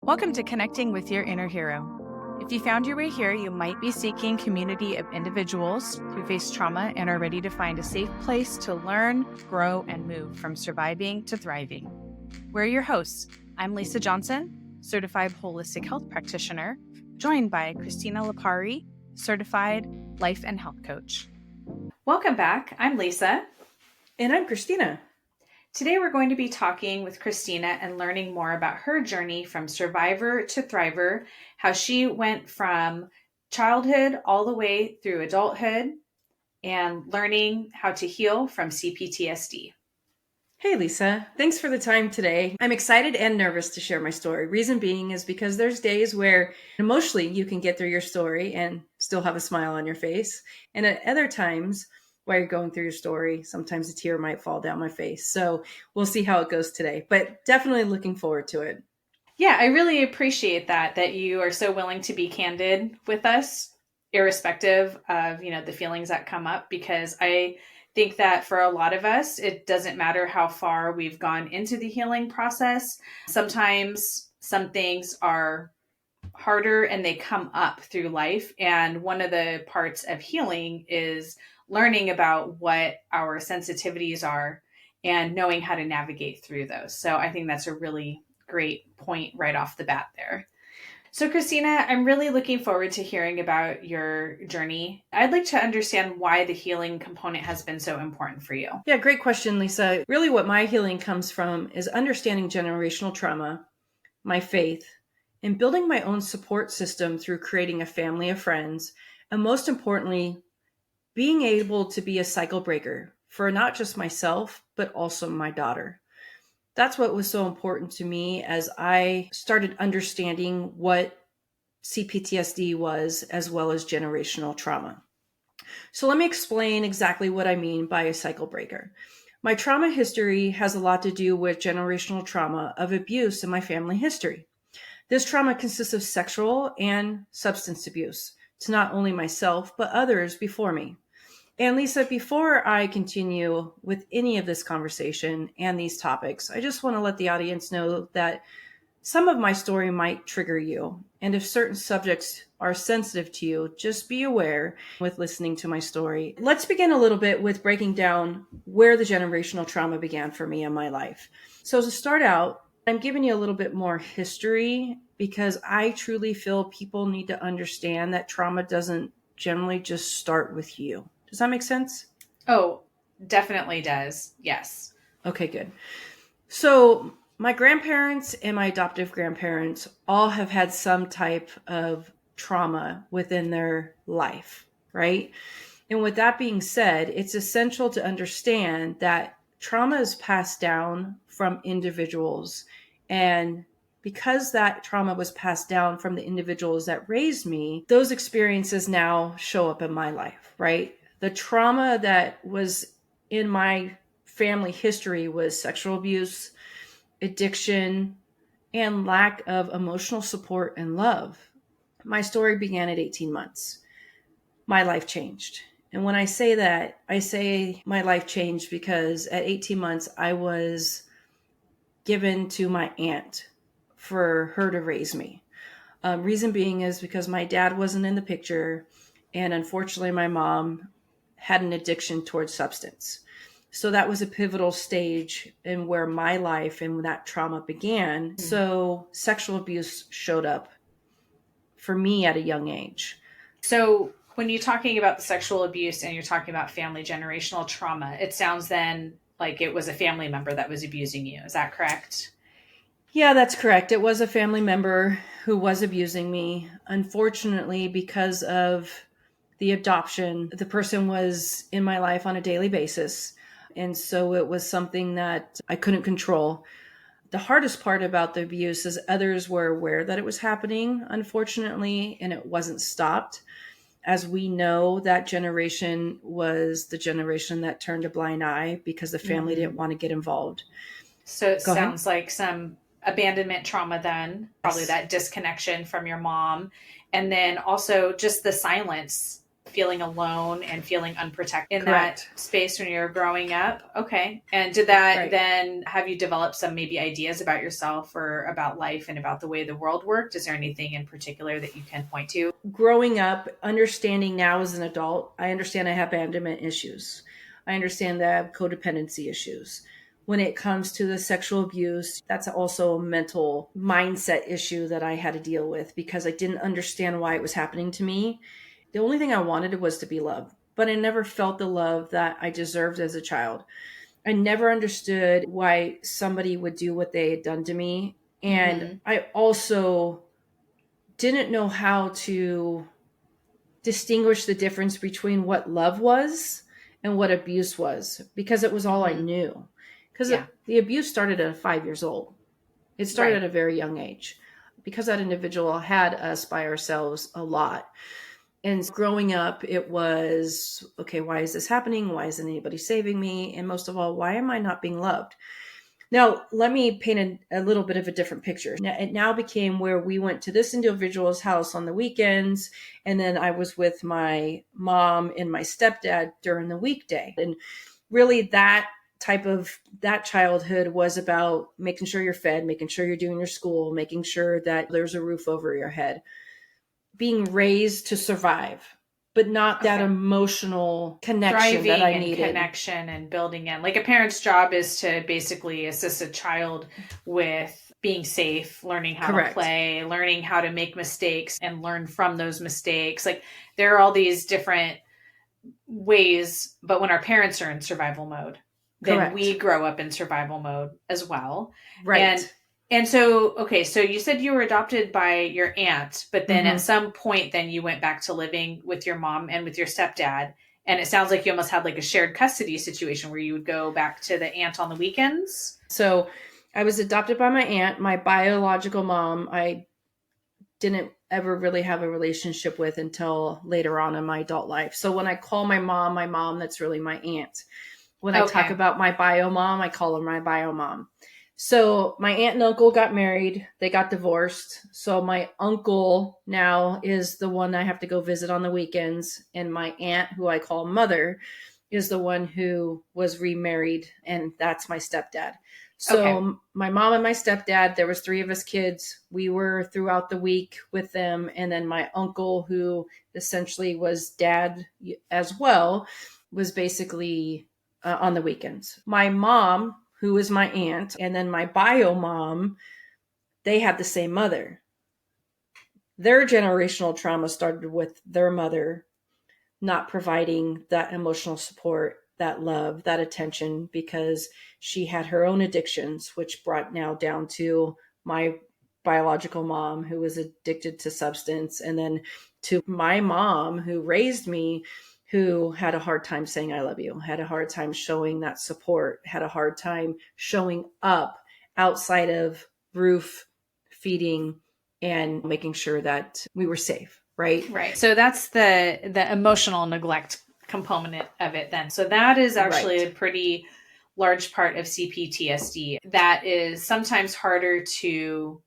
Welcome to Connecting with Your Inner Hero. If you found your way here, you might be seeking community of individuals who face trauma and are ready to find a safe place to learn, grow, and move from surviving to thriving. We're your hosts. I'm Lisa Johnson, certified holistic health practitioner, joined by Christina Lipari, certified life and health coach. Welcome back. I'm Lisa. And I'm Christina. Today we're going to be talking with Christina and learning more about her journey from survivor to thriver, how she went from childhood all the way through adulthood, and learning how to heal from CPTSD. Hey, Lisa. Thanks for the time today. I'm excited and nervous to share my story. Reason being is because there's days where emotionally you can get through your story and still have a smile on your face. And at other times, while you're going through your story, sometimes a tear might fall down my face. So we'll see how it goes today, but definitely looking forward to it. Yeah, I really appreciate that you are so willing to be candid with us, irrespective of, the feelings that come up, because I think that for a lot of us, it doesn't matter how far we've gone into the healing process. Sometimes some things are harder and they come up through life. And one of the parts of healing is learning about what our sensitivities are and knowing how to navigate through those. So I think that's a really great point right off the bat there. So Christina, I'm really looking forward to hearing about your journey. I'd like to understand why the healing component has been so important for you. Yeah, great question, Lisa. Really what my healing comes from is understanding generational trauma, my faith, and building my own support system through creating a family of friends, and most importantly, being able to be a cycle breaker for not just myself, but also my daughter. That's what was so important to me as I started understanding what CPTSD was, as well as generational trauma. So let me explain exactly what I mean by a cycle breaker. My trauma history has a lot to do with generational trauma of abuse in my family history. This trauma consists of sexual and substance abuse to not only myself, but others before me. And Lisa, before I continue with any of this conversation and these topics, I just want to let the audience know that some of my story might trigger you. And if certain subjects are sensitive to you, just be aware with listening to my story. Let's begin a little bit with breaking down where the generational trauma began for me in my life. So to start out, I'm giving you a little bit more history because I truly feel people need to understand that trauma doesn't generally just start with you. Does that make sense? Oh, definitely does. Yes. Okay, good. So my grandparents and my adoptive grandparents all have had some type of trauma within their life, right? And with that being said, it's essential to understand that trauma is passed down from individuals. And because that trauma was passed down from the individuals that raised me, those experiences now show up in my life, right? The trauma that was in my family history was sexual abuse, addiction, and lack of emotional support and love. My story began at 18 months. My life changed. And when I say that, I say my life changed because at 18 months, I was given to my aunt for her to raise me. Reason being is because my dad wasn't in the picture. And unfortunately, my mom had an addiction towards substance. So that was a pivotal stage in where my life and that trauma began. Mm-hmm. So sexual abuse showed up for me at a young age. So when you're talking about the sexual abuse and you're talking about family generational trauma, it sounds then like it was a family member that was abusing you. Is that correct? Yeah, that's correct. It was a family member who was abusing me. Unfortunately, because of the adoption, the person was in my life on a daily basis. And so it was something that I couldn't control. The hardest part about the abuse is others were aware that it was happening, unfortunately, and it wasn't stopped. As we know, that generation was the generation that turned a blind eye because the family didn't want to get involved. So it sounds like some abandonment trauma then, probably that disconnection from your mom. And then also just the silence feeling alone and feeling unprotected in Correct. that space when you were growing up. Okay. And did that Right. then have you develop some maybe ideas about yourself or about life and about the way the world worked? Is there anything in particular that you can point to? Growing up, understanding now as an adult, I understand I have abandonment issues. I understand that I have codependency issues. When it comes to the sexual abuse, that's also a mental mindset issue that I had to deal with because I didn't understand why it was happening to me. The only thing I wanted was to be loved, but I never felt the love that I deserved as a child. I never understood why somebody would do what they had done to me. And Mm-hmm. I also didn't know how to distinguish the difference between what love was and what abuse was because it was all I Mm-hmm. knew. Because Yeah. the abuse started at 5 years old. It started Right. at a very young age because that individual had us by ourselves a lot. And growing up, it was, okay, why is this happening? Why isn't anybody saving me? And most of all, why am I not being loved? Now, let me paint a little bit of a different picture. Now, it now became where we went to this individual's house on the weekends, and then I was with my mom and my stepdad during the weekday. And really, that childhood was about making sure you're fed, making sure you're doing your school, making sure that there's a roof over your head, being raised to survive, but not that Okay. emotional connection that Thriving I and needed. connection and building in. Like a parent's job is to basically assist a child with being safe, learning how to Correct. play, learning how to make mistakes and learn from those mistakes. Like there are all these different ways, but when our parents are in survival mode, then we Correct. grow up in survival mode as well. Right. And so, okay, so you said you were adopted by your aunt, but then at Mm-hmm. some point, then you went back to living with your mom and with your stepdad. And it sounds like you almost had like a shared custody situation where you would go back to the aunt on the weekends. So I was adopted by my aunt, my biological mom. I didn't ever really have a relationship with until later on in my adult life. So when I call my mom, that's really my aunt. When I talk Okay. about my bio mom, I call her my bio mom. So my aunt and uncle got married. They got divorced. So my uncle now is the one I have to go visit on the weekends. And my aunt, who I call mother, is the one who was remarried. And that's my stepdad. Okay. So my mom and my stepdad, there was three of us kids. We were throughout the week with them. And then my uncle, who essentially was dad as well, was basically on the weekends. My mom, who is my aunt, and then my bio mom, they had the same mother. Their generational trauma started with their mother not providing that emotional support, that love, that attention, because she had her own addictions, which brought now down to my biological mom, who was addicted to substance, and then to my mom, who raised me, who had a hard time saying I love you, had a hard time showing that support, had a hard time showing up outside of roof, feeding, and making sure that we were safe, right? Right. So that's the emotional neglect component of it then. So that is actually Right. a pretty large part of CPTSD that is sometimes harder to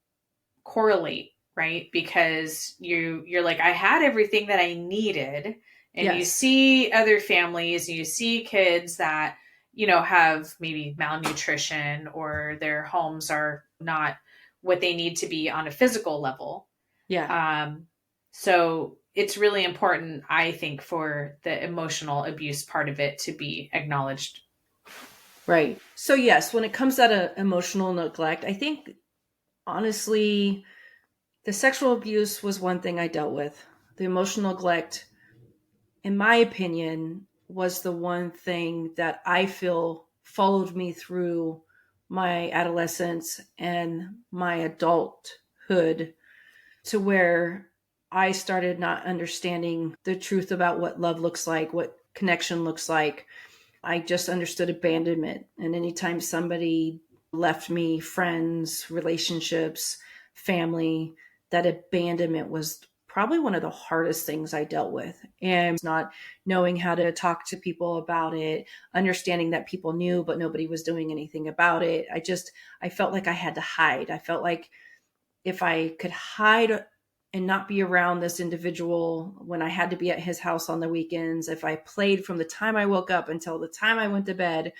correlate, right? Because you're like, I had everything that I needed. And you Yes. see other families, you see kids that, have maybe malnutrition or their homes are not what they need to be on a physical level. Yeah. Um, so it's really important, I think, for the emotional abuse part of it to be acknowledged. Right. So yes, when it comes out of emotional neglect, I think honestly, the sexual abuse was one thing I dealt with. The emotional neglect, in my opinion, was the one thing that I feel followed me through my adolescence and my adulthood to where I started not understanding the truth about what love looks like, what connection looks like. I just understood abandonment. And anytime somebody left me, friends, relationships, family, that abandonment was probably one of the hardest things I dealt with. And not knowing how to talk to people about it, understanding that people knew, but nobody was doing anything about it. I felt like I had to hide. I felt like if I could hide and not be around this individual when I had to be at his house on the weekends, if I played from the time I woke up until the time I went to bed,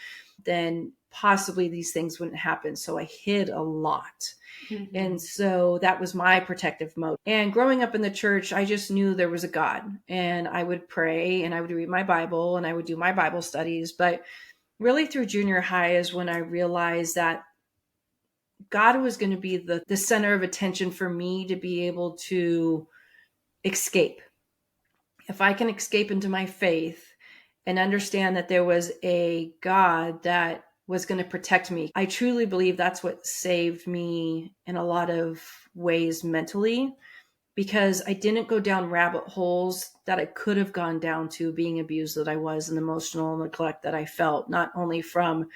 then possibly these things wouldn't happen. So I hid a lot. Mm-hmm. And so that was my protective mode. And growing up in the church, I just knew there was a God, and I would pray and I would read my Bible and I would do my Bible studies. But really through junior high is when I realized that God was going to be the center of attention for me to be able to escape. If I can escape into my faith and understand that there was a God that was going to protect me, I truly believe that's what saved me in a lot of ways mentally, because I didn't go down rabbit holes that I could have gone down to, being abused that I was, and emotional neglect that I felt, not only from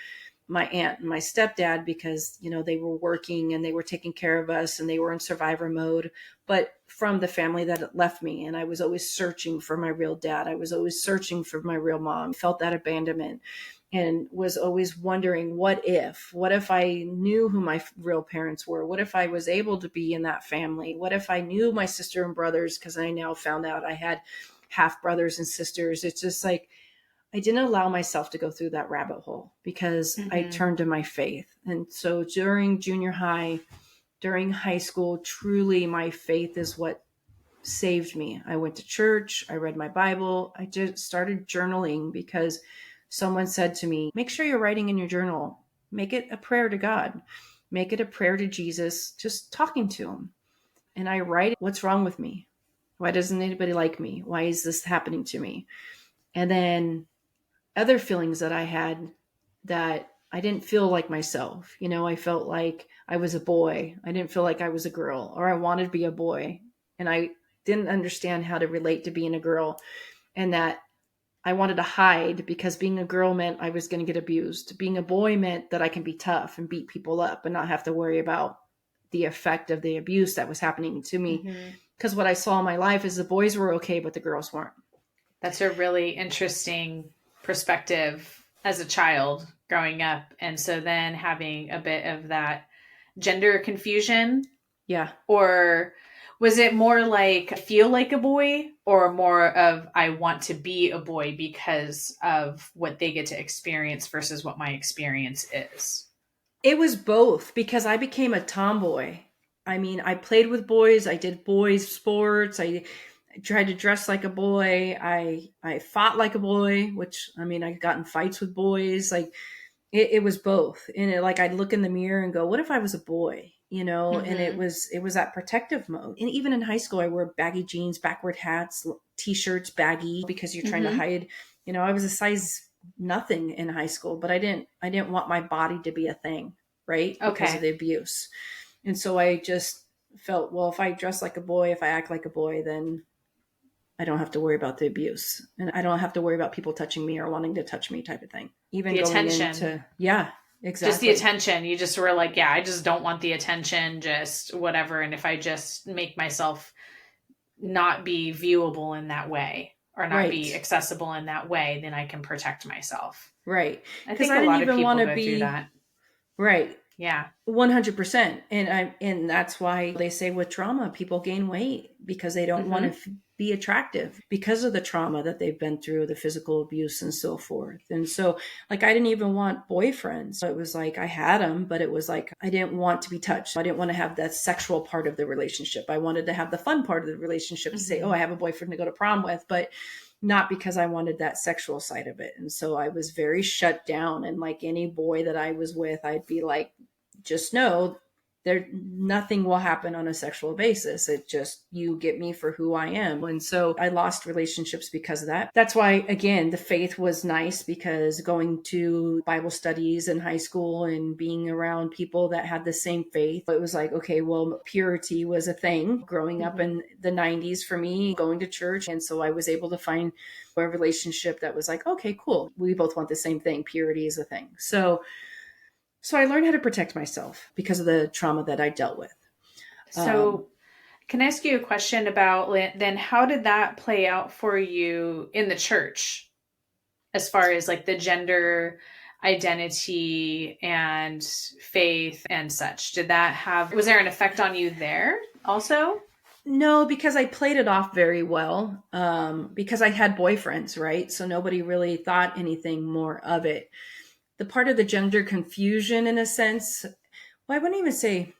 my aunt and my stepdad, because, you know, they were working and they were taking care of us and they were in survivor mode, but from the family that left me. And I was always searching for my real dad. I was always searching for my real mom, felt that abandonment, and was always wondering, what if I knew who my real parents were? What if I was able to be in that family? What if I knew my sister and brothers? Because I now found out I had half brothers and sisters. It's just like, I didn't allow myself to go through that rabbit hole because I turned to my faith. And so during junior high, during high school, truly my faith is what saved me. I went to church. I read my Bible. I just started journaling because someone said to me, make sure you're writing in your journal. Make it a prayer to God. Make it a prayer to Jesus, just talking to him. And I write, what's wrong with me? Why doesn't anybody like me? Why is this happening to me? And then other feelings that I had, that I didn't feel like myself. You know, I felt like I was a boy. I didn't feel like I was a girl, or I wanted to be a boy. And I didn't understand how to relate to being a girl, and that I wanted to hide because being a girl meant I was going to get abused. Being a boy meant that I can be tough and beat people up and not have to worry about the effect of the abuse that was happening to me. Because what I saw in my life is the boys were okay, but the girls weren't. That's a really interesting perspective as a child growing up. And so then having a bit of that gender confusion. Yeah. Or was it more like I feel like a boy, or more of I want to be a boy because of what they get to experience versus what my experience is? It was both, because I became a tomboy. I mean, I played with boys. I did boys sports. I tried to dress like a boy. I fought like a boy, which, I mean, I got in fights with boys. Like it was both. And like, I'd look in the mirror and go, what if I was a boy? You know, and it was that protective mode. And even in high school, I wore baggy jeans, backward hats, t-shirts, baggy, because you're trying to hide. You know, I was a size nothing in high school, but I didn't want my body to be a thing, right? Because of the abuse. And so I just felt, well, if I dress like a boy, if I act like a boy, then I don't have to worry about the abuse, and I don't have to worry about people touching me or wanting to touch me, type of thing. Even the going attention. into, yeah, exactly. Just the attention. You just were like, yeah, I just don't want the attention, just whatever. And if I just make myself not be viewable in that way, or not be accessible in that way, then I can protect myself. Right. I think a lot of people go through that. Right. Yeah. 100%. And that's why they say with trauma, people gain weight, because they don't want to be attractive because of the trauma that they've been through, the physical abuse and so forth. And so, like, I didn't even want boyfriends. It was like, I had them, but it was like, I didn't want to be touched. I didn't want to have that sexual part of the relationship. I wanted to have the fun part of the relationship, to say, oh, I have a boyfriend to go to prom with, but not because I wanted that sexual side of it. And so I was very shut down. And like any boy that I was with, I'd be like, just know nothing will happen on a sexual basis. It just, you get me for who I am. And so I lost relationships because of that. That's why, again, the faith was nice, because going to Bible studies in high school and being around people that had the same faith, it was like, okay, well, purity was a thing growing up in the 90s for me, going to church. And so I was able to find a relationship that was like, okay, cool. We both want the same thing. Purity is a thing. So I learned how to protect myself because of the trauma that I dealt with. So can I ask you a question about then how did that play out for you in the church, as far as like the gender identity and faith and such? Was there an effect on you there also? No, because I played it off very well. Because I had boyfriends, right? So nobody really thought anything more of it. The part of the gender confusion, in a sense, well, I wouldn't even say,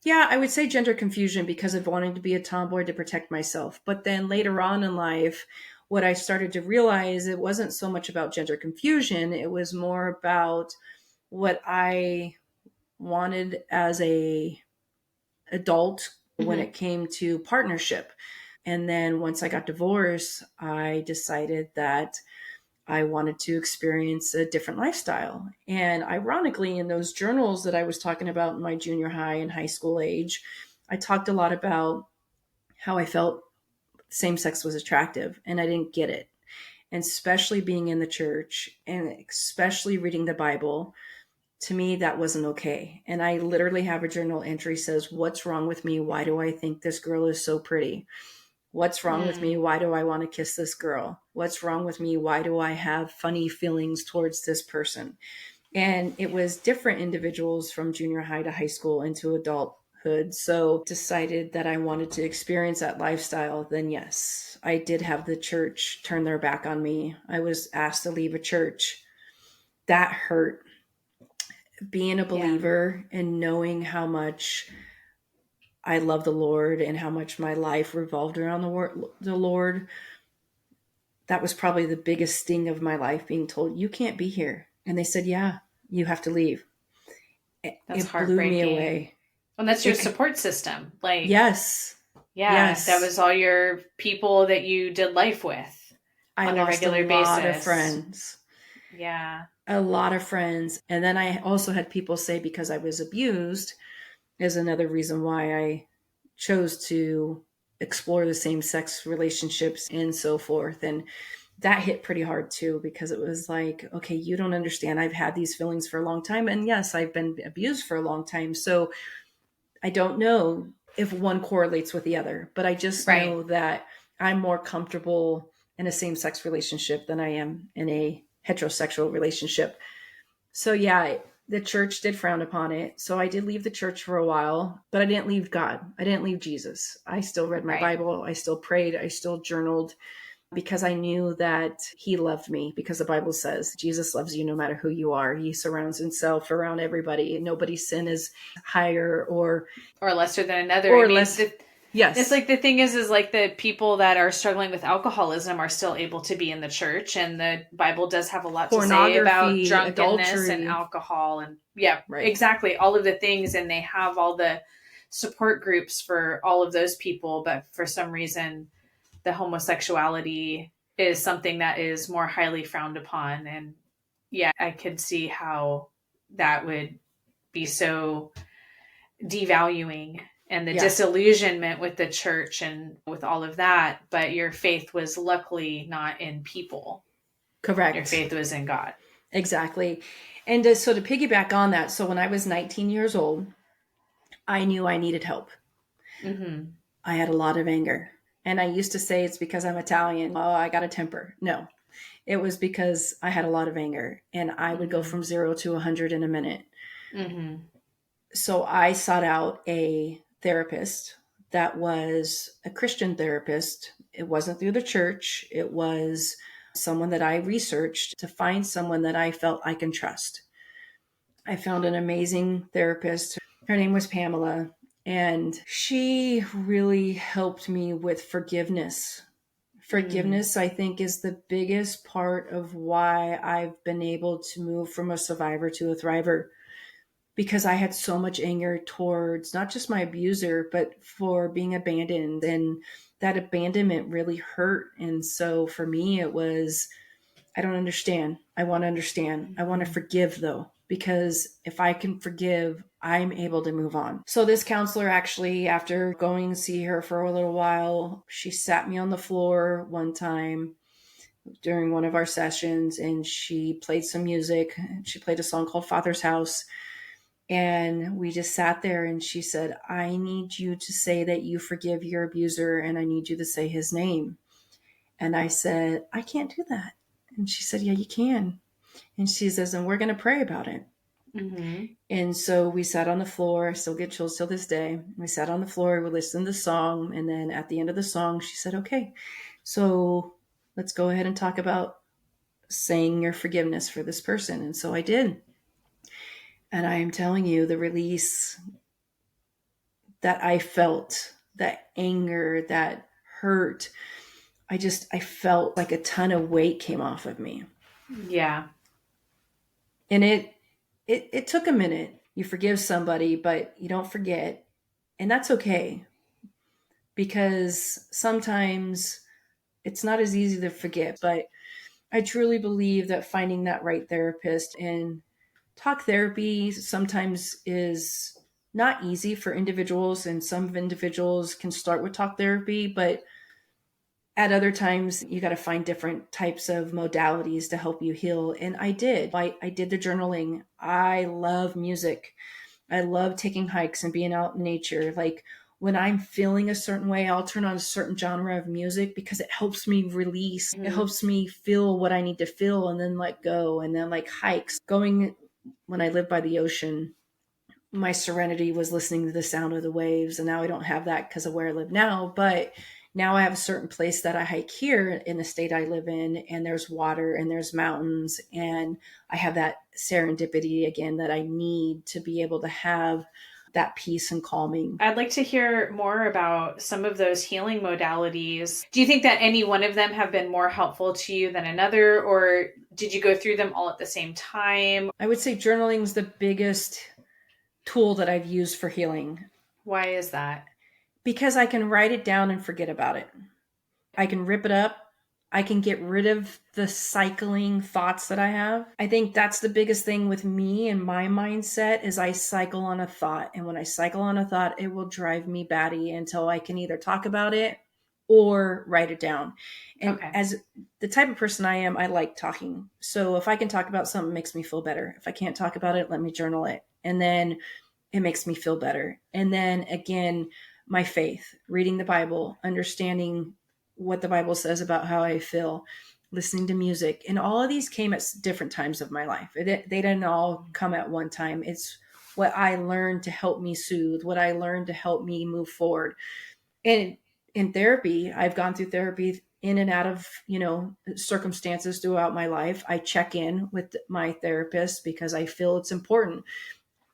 yeah, I would say gender confusion because of wanting to be a tomboy to protect myself. But then later on in life, what I started to realize, it wasn't so much about gender confusion. It was more about what I wanted as a adult when Mm-hmm. it came to partnership. And then once I got divorced, I decided that I wanted to experience a different lifestyle. And ironically, in those journals that I was talking about in my junior high and high school age, I talked a lot about how I felt same sex was attractive and I didn't get it. And especially being in the church and especially reading the Bible, to me, that wasn't okay. And I literally have a journal entry says, what's wrong with me? Why do I think this girl is so pretty? What's wrong with me? Mm. Why do I want to kiss this girl? What's wrong with me? Why do I have funny feelings towards this person? And it was different individuals from junior high to high school into adulthood. So decided that I wanted to experience that lifestyle. Then yes, I did have the church turn their back on me. I was asked to leave a church. That hurt. Being a Yeah. believer and knowing how much I love the Lord and how much my life revolved around the Lord, that was probably the biggest sting of my life, being told, you can't be here. And they said, yeah, you have to leave. That's It blew me heartbreaking. away. And that's your It, support system. Like, yes, yeah, that yes. was all your people that you did life with I on a lost a regular lot of basis. friends, Yeah. a lot of friends. And then I also had people say because I was abused is another reason why I chose to explore the same sex relationships and so forth. And that hit pretty hard too, because it was like, okay, you don't understand. I've had these feelings for a long time. And yes, I've been abused for a long time. So I don't know if one correlates with the other, but I just Right. know that I'm more comfortable in a same sex relationship than I am in a heterosexual relationship. So yeah, the church did frown upon it. So I did leave the church for a while, but I didn't leave God. I didn't leave Jesus. I still read my Right. Bible. I still prayed. I still journaled because I knew that he loved me, because the Bible says Jesus loves you no matter who you are. He surrounds himself around everybody. Nobody's sin is higher Or lesser than another. I or mean, less. it's Yes. like the thing is like the people that are struggling with alcoholism are still able to be in the church, and the Bible does have a lot to say about Pornography, drunkenness and adultery. alcohol, and yeah, Right. exactly, all of the things, and they have all the support groups for all of those people, but for some reason the homosexuality is something that is more highly frowned upon. And yeah, I could see how that would be so devaluing, and the Yeah. disillusionment with the church and with all of that. But your faith was luckily not in people, your Correct. faith was in God. Exactly. And so to piggyback on that, so when I was 19 years old, I knew I needed help. Mm-hmm. I had a lot of anger. And I used to say it's because I'm Italian. Oh, I got a temper. No, it was because I had a lot of anger and I would go Mm-hmm. from 0 to 100 in a minute. Mm-hmm. So I sought out a therapist that was a Christian therapist. It wasn't through the church, it was someone that I researched to find someone that I felt I can trust. I found an amazing therapist. Her name was Pamela, and she really helped me with forgiveness. Mm. Forgiveness, I think, is the biggest part of why I've been able to move from a survivor to a thriver, because I had so much anger towards not just my abuser, but for being abandoned. And that abandonment really hurt. And so for me, it was, I don't understand. I want to understand. I want to Mm-hmm. forgive though, because if I can forgive, I'm able to move on. So this counselor actually, after going to see her for a little while, she sat me on the floor one time during one of our sessions and she played some music. She played a song called Father's House. And we just sat there and she said, I need you to say that you forgive your abuser and I need you to say his name. And I said, I can't do that. And she said, yeah, you can. And she says, and we're going to pray about it. Mm-hmm. And so we sat on the floor. I still get chills till this day. We sat on the floor, we listened to the song. And then at the end of the song, she said, okay, so let's go ahead and talk about saying your forgiveness for this person. And so I did. And I am telling you, the release that I felt, that anger, that hurt, I felt like a ton of weight came off of me. Yeah. And it took a minute. You forgive somebody, but you don't forget. And that's okay, because sometimes it's not as easy to forget. But I truly believe that finding that right therapist, and talk therapy sometimes is not easy for individuals, and some individuals can start with talk therapy, but at other times you got to find different types of modalities to help you heal. And I did the journaling. I love music. I love taking hikes and being out in nature. Like, when I'm feeling a certain way, I'll turn on a certain genre of music because it helps me release. It Mm-hmm. helps me feel what I need to feel and then let go. And then, like, hikes, going when I lived by the ocean, my serenity was listening to the sound of the waves. And now I don't have that because of where I live now. But now I have a certain place that I hike here in the state I live in, and there's water and there's mountains. And I have that serendipity again that I need to be able to have that peace and calming. I'd like to hear more about some of those healing modalities. Do you think that any one of them have been more helpful to you than another, or did you go through them all at the same time? I would say journaling is the biggest tool that I've used for healing, Why is that? because I can write it down and forget about it. I can rip it up. I can get rid of the cycling thoughts that I have. I think that's the biggest thing with me and my mindset is I cycle on a thought. And when I cycle on a thought, it will drive me batty until I can either talk about it or write it down. And Okay. as the type of person I am, I like talking. So if I can talk about something, it makes me feel better. If I can't talk about it, let me journal it. And then it makes me feel better. And then again, my faith, reading the Bible, understanding what the Bible says about how I feel, listening to music. And all of these came at different times of my life. They didn't all come at one time. It's what I learned to help me soothe, what I learned to help me move forward. And in therapy, I've gone through therapy in and out of, circumstances throughout my life. I check in with my therapist because I feel it's important.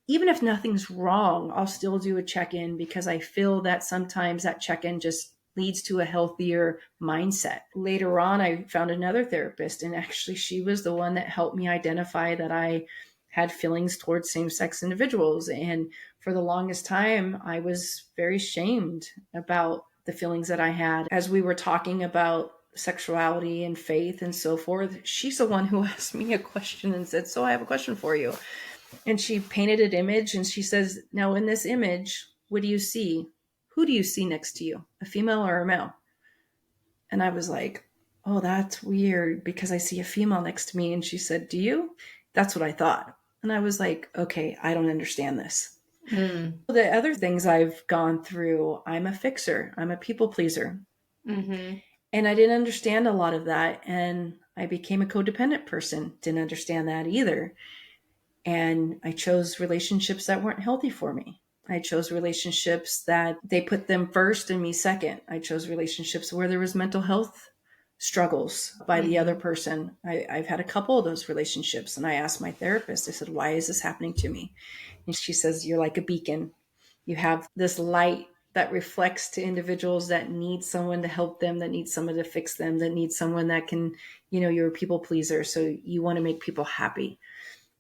Even if nothing's wrong, I'll still do a check-in because I feel that sometimes that check-in just leads to a healthier mindset. Later on, I found another therapist, and actually she was the one that helped me identify that I had feelings towards same-sex individuals. And for the longest time, I was very shamed about the feelings that I had. As we were talking about sexuality and faith and so forth, she's the one who asked me a question and said, so I have a question for you. And she painted an image and she says, now in this image, what do you see? Who do you see next to you? A female or a male? And I was like, oh, that's weird because I see a female next to me. And she said, do you? That's what I thought. And I was like, okay, I don't understand this. Mm. The other things I've gone through, I'm a fixer. I'm a people pleaser. Mm-hmm. And I didn't understand a lot of that. And I became a codependent person. Didn't understand that either. And I chose relationships that weren't healthy for me. I chose relationships that they put them first and me second. I chose relationships where there was mental health struggles by the other Mm-hmm. person. I've had a couple of those relationships, and I asked my therapist, I said, why is this happening to me? And she says, you're like a beacon. You have this light that reflects to individuals that need someone to help them, that need someone to fix them, that need someone that can, you're a people pleaser. So you want to make people happy.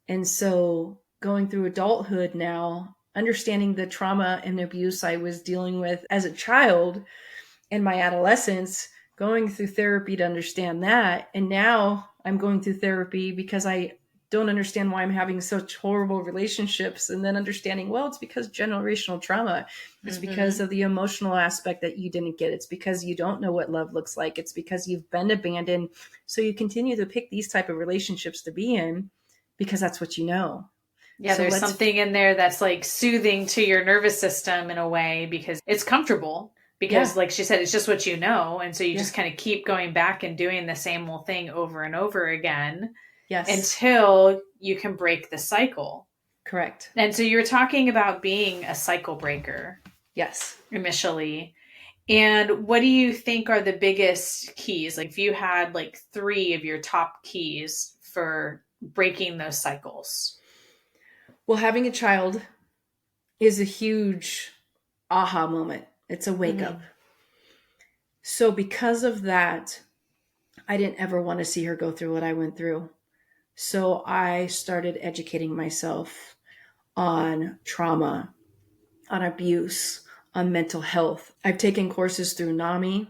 And so going through adulthood now, understanding the trauma and abuse I was dealing with as a child in my adolescence, going through therapy to understand that. And now I'm going through therapy because I don't understand why I'm having such horrible relationships. And then understanding, well, it's because generational trauma. It's because Mm-hmm. of the emotional aspect that you didn't get. It's because you don't know what love looks like. It's because you've been abandoned. So you continue to pick these type of relationships to be in because that's what you know. Yeah, So there's let's, something in there that's like soothing to your nervous system in a way because it's comfortable. Because, yeah, like she said, it's just what you know. And so you yeah, just kind of keep going back and doing the same old thing over and over again yes. until you can break the cycle. Correct. And so you were talking about being a cycle breaker Yes. initially. And what do you think are the biggest keys? Like if you had like 3 of your top keys for breaking those cycles. Well, having a child is a huge aha moment. It's a wake up. So because of that, I didn't ever want to see her go through what I went through. So I started educating myself on trauma, on abuse, on mental health. I've taken courses through NAMI.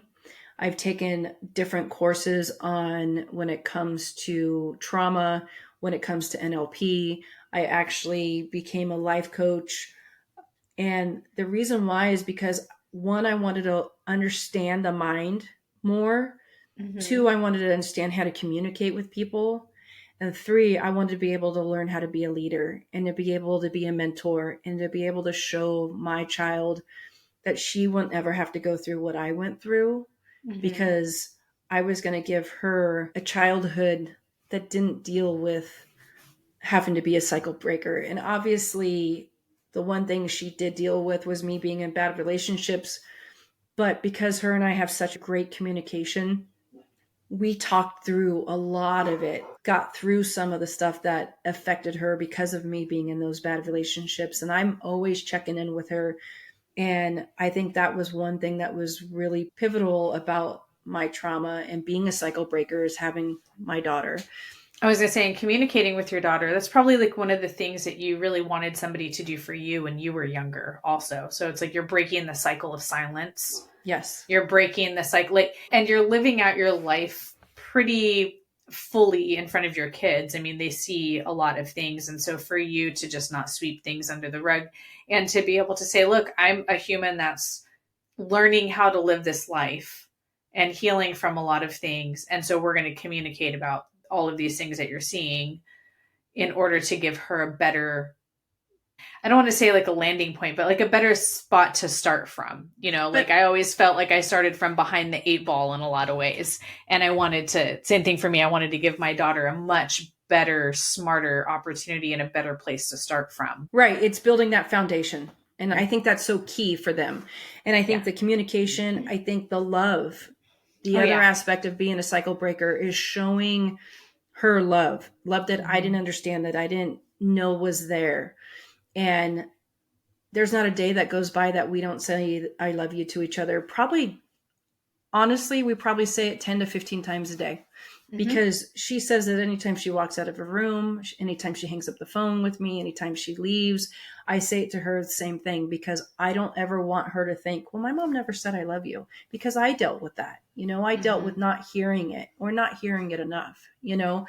I've taken different courses on when it comes to trauma, when it comes to NLP. I actually became a life coach. And the reason why is because, one, I wanted to understand the mind more. Mm-hmm. 2, I wanted to understand how to communicate with people. And 3, I wanted to be able to learn how to be a leader and to be able to be a mentor and to be able to show my child that she wouldn't ever have to go through what I went through, because I was going to give her a childhood that didn't deal with having to be a cycle breaker. And obviously, the one thing she did deal with was me being in bad relationships. But because her and I have such great communication, we talked through a lot of it, got through some of the stuff that affected her because of me being in those bad relationships. And I'm always checking in with her. And I think that was one thing that was really pivotal about my trauma and being a cycle breaker, is having my daughter. I was going to say, in communicating with your daughter, that's probably like one of the things that you really wanted somebody to do for you when you were younger also. So it's like you're breaking the cycle of silence. Yes. You're breaking the cycle, like, and you're living out your life pretty fully in front of your kids. I mean, they see a lot of things. And so for you to just not sweep things under the rug and to be able to say, look, I'm a human that's learning how to live this life and healing from a lot of things. And so we're going to communicate about all of these things that you're seeing in order to give her a better, I don't want to say like a landing point, but like a better spot to start from. You know, like I always felt like I started from behind the 8 ball in a lot of ways. And I wanted to, same thing for me, I wanted to give my daughter a much better, smarter opportunity and a better place to start from. Right. It's building that foundation. And I think that's so key for them. And I think the communication, I think the love, the other aspect of being a cycle breaker is showing her love that I didn't understand, that I didn't know was there. And there's not a day that goes by that we don't say I love you to each other. Probably, honestly, we probably say it 10 to 15 times a day, because she says that anytime she walks out of a room, anytime she hangs up the phone with me, anytime she leaves, I say it to her the same thing, because I don't ever want her to think, well, my mom never said I love you, because I dealt with that. You know, I dealt with not hearing it or not hearing it enough, you know?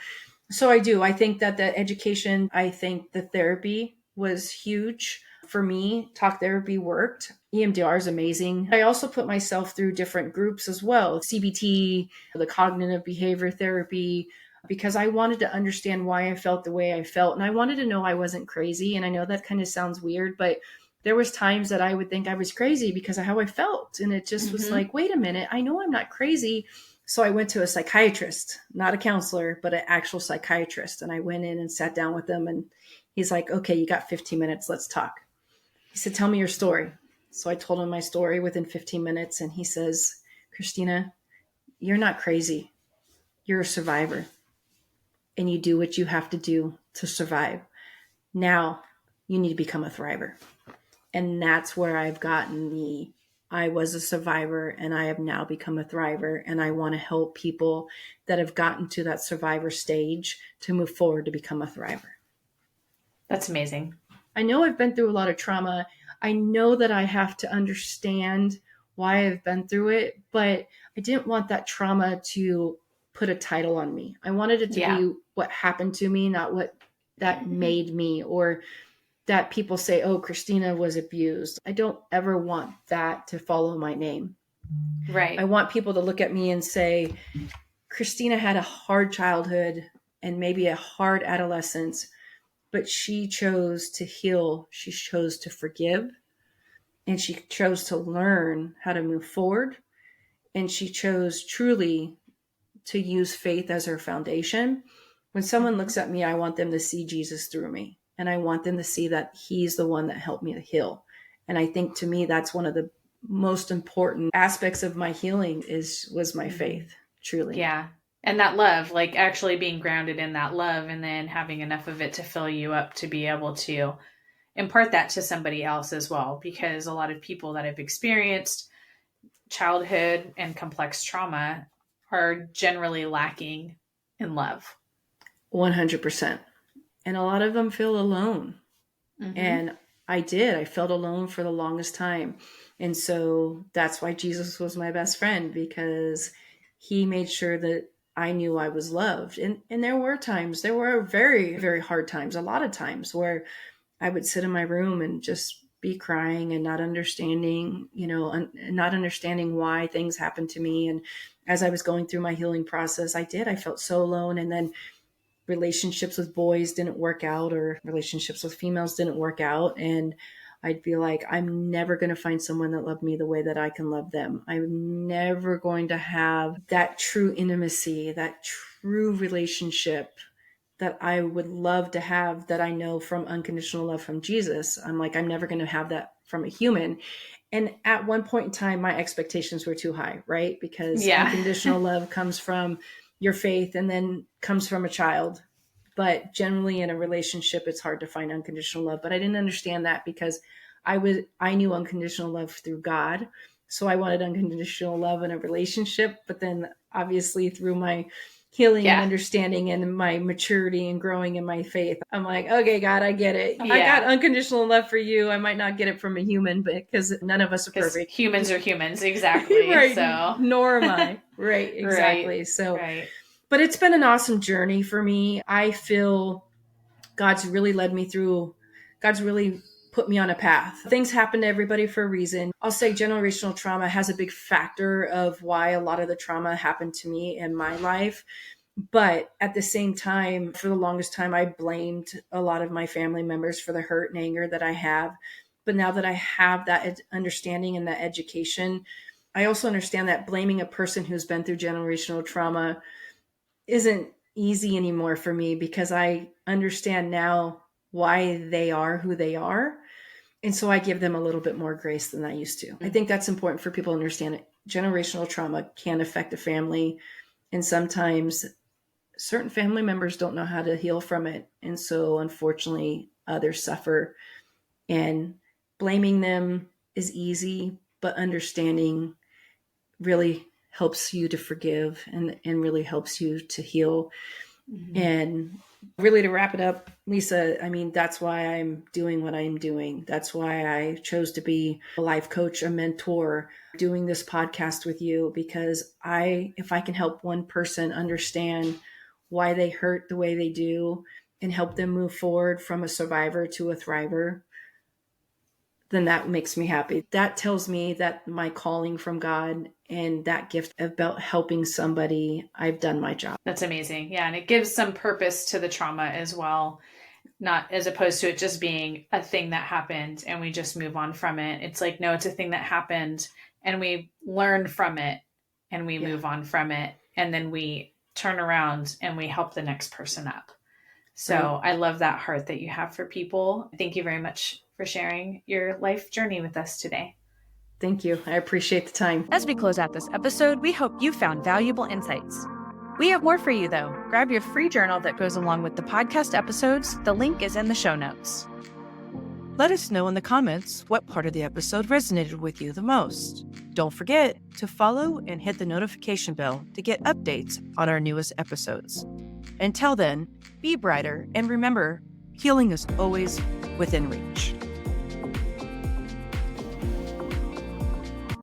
So I do. I think that the education, I think the therapy was huge for me. Talk therapy worked. EMDR is amazing. I also put myself through different groups as well. CBT, the cognitive behavior therapy, because I wanted to understand why I felt the way I felt. And I wanted to know I wasn't crazy. And I know that kind of sounds weird, but there was times that I would think I was crazy because of how I felt. And it just was like, wait a minute, I know I'm not crazy. So I went to a psychiatrist, not a counselor, but an actual psychiatrist. And I went in and sat down with him, and he's like, okay, you got 15 minutes. Let's talk. He said, tell me your story. So I told him my story within 15 minutes. And he says, Christina, you're not crazy. You're a survivor. And you do what you have to do to survive. Now you need to become a thriver. And that's where I've gotten I was a survivor and I have now become a thriver. And I want to help people that have gotten to that survivor stage to move forward to become a thriver. That's amazing. I know I've been through a lot of trauma. I know that I have to understand why I've been through it, but I didn't want that trauma to put a title on me. I wanted it to be what happened to me, not what that made me, or that people say, oh, Christina was abused. I don't ever want that to follow my name. Right. I want people to look at me and say, Christina had a hard childhood and maybe a hard adolescence, but she chose to heal. She chose to forgive, and she chose to learn how to move forward. And she chose truly to use faith as her foundation. When someone looks at me, I want them to see Jesus through me. And I want them to see that he's the one that helped me to heal. And I think to me, that's one of the most important aspects of my healing was my faith, truly. Yeah. And that love, like actually being grounded in that love and then having enough of it to fill you up to be able to impart that to somebody else as well. Because a lot of people that have experienced childhood and complex trauma are generally lacking in love. 100%. And a lot of them feel alone. And I felt alone for the longest time. And so that's why Jesus was my best friend, because he made sure that I knew I was loved. And there were very, very hard times, a lot of times where I would sit in my room and just be crying and not understanding, not understanding why things happened to me. And as I was going through my healing process, I felt so alone. And then relationships with boys didn't work out, or relationships with females didn't work out. And I'd be like, I'm never going to find someone that loved me the way that I can love them. I'm never going to have that true intimacy, that true relationship that I would love to have, that I know from unconditional love from Jesus. I'm like, I'm never going to have that from a human. And at one point in time, my expectations were too high, right? Because unconditional love comes from your faith and then comes from a child. But generally in a relationship, it's hard to find unconditional love. But I didn't understand that because I knew unconditional love through God. So I wanted unconditional love in a relationship. But then obviously through my healing and understanding and my maturity and growing in my faith, I'm like, okay, God, I get it. I got unconditional love for you. I might not get it from a human, but because none of us are perfect. Humans are humans. Exactly. Right. So. Nor am I. Right. Exactly. Right. So, but it's been an awesome journey for me. I feel God's really led me through. God's really put me on a path. Things happen to everybody for a reason. I'll say generational trauma has a big factor of why a lot of the trauma happened to me in my life. But at the same time, for the longest time, I blamed a lot of my family members for the hurt and anger that I have. But now that I have that understanding and that education, I also understand that blaming a person who's been through generational trauma isn't easy anymore for me, because I understand now why they are who they are. And so I give them a little bit more grace than I used to. I think that's important for people to understand it. Generational trauma can affect a family. And sometimes certain family members don't know how to heal from it. And so unfortunately, others suffer. And blaming them is easy, but understanding really helps you to forgive and really helps you to heal. And really, to wrap it up, Lisa, I mean, that's why I'm doing what I'm doing. That's why I chose to be a life coach, a mentor, doing this podcast with you, because if I can help one person understand why they hurt the way they do and help them move forward from a survivor to a thriver, then that makes me happy. That tells me that my calling from God and that gift about helping somebody, I've done my job. That's amazing. Yeah. And it gives some purpose to the trauma as well, not as opposed to it just being a thing that happened and we just move on from it. It's like, no, it's a thing that happened and we learn from it and we move on from it. And then we turn around and we help the next person up. So I love that heart that you have for people. Thank you very much for sharing your life journey with us today. Thank you. I appreciate the time. As we close out this episode, we hope you found valuable insights. We have more for you, though. Grab your free journal that goes along with the podcast episodes. The link is in the show notes. Let us know in the comments what part of the episode resonated with you the most. Don't forget to follow and hit the notification bell to get updates on our newest episodes. Until then, be brighter and remember, healing is always within reach.